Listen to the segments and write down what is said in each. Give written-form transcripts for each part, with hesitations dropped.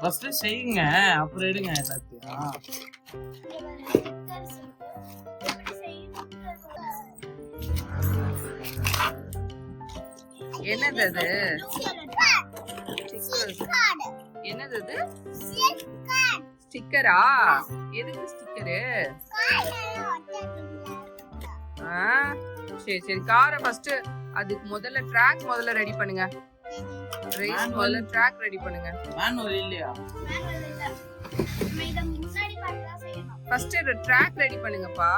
First செய்யுங்க, அப்புறம் எடுங்க எல்லாத்தையும். என்னது அது? என்னது அது? ஸ்டிக்கரா? எதுக்கு ஸ்டிக்கரு? சரி சரி, காரை ஃபர்ஸ்ட் அதுக்கு முதல்ல ட்ராக் முதல்ல ரெடி பண்ணுங்க. ரேஸ் முதல்ல ட்ராக் ரெடி பண்ணுங்க. மேனுவல் இல்லையா? ஃபர்ஸ்ட் ட்ராக் ரெடி பண்ணுங்கப்பா.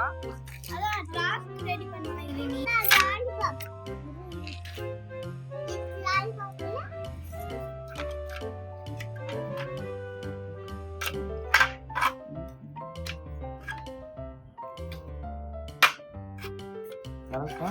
அதான் ட்ராக் ரெடி பண்ணுங்க. நீ கரெக்டா?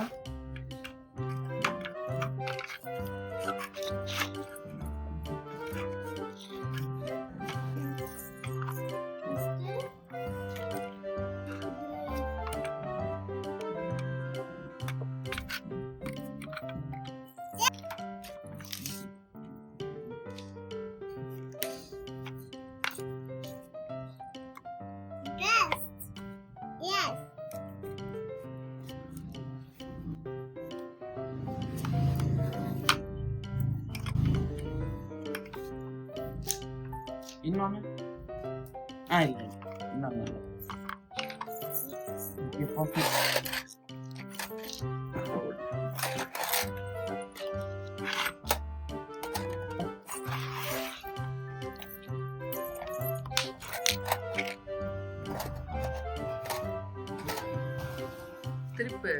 இன்னொன்னு இல்ல இன்னொன்னு திருப்பு.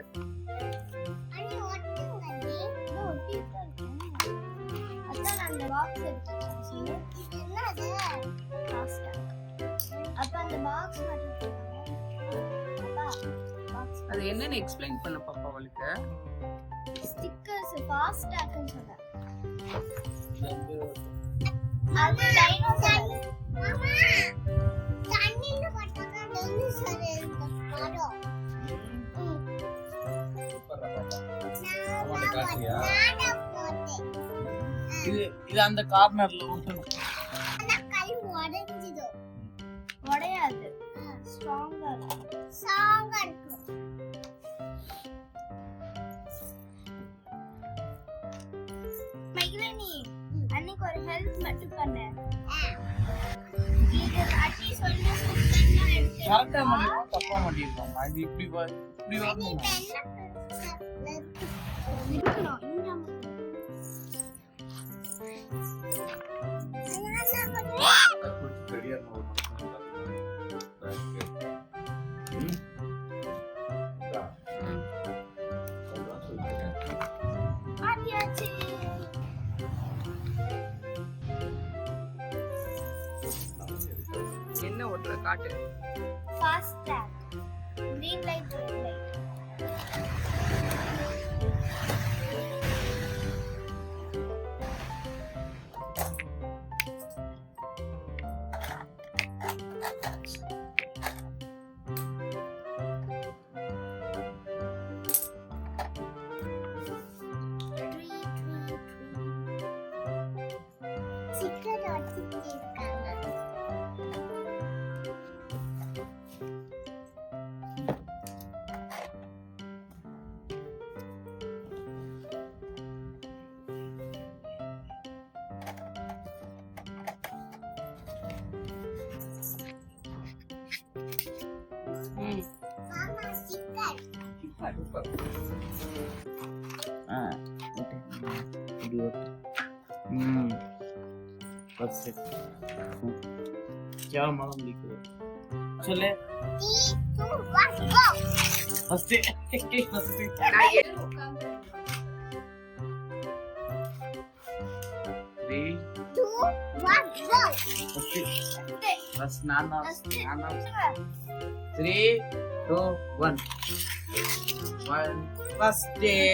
அது என்னன்னு எக்ஸ்பிளைன் பண்ண பாப்பா அவளுக்கு. ஸ்டிக்கர்ஸ் ஃபாஸ்ட் ட்ராக்னு சொல்றேன். அது டைனோசர். மாமா தண்ணில போட்டாங்க டைனோசர் இந்த படம். இது அந்த கார்னர்ல ஊத்தணும். அந்த கை உடைஞ்சிடும். உடையாது. ஸ்ட்ராங்கா இருக்கும். மைக்லேனி அன்னைக்கு ஒரு ஹெல்ப் மட்டும் பண்ண. இது அட்டி சொல்லி சுத்தமா எடுத்து கரெக்ட்டா மாட்டிருக்கோம், தப்பா மாட்டிருக்கோம். அது இப்படி வரணும். என்ன ஓட்டுற காட்டு. Fast track. green light red light. क्या मालूम लिखो चले हंसते Three, two, one, go. Bas nana. 3, 2, 1. First day.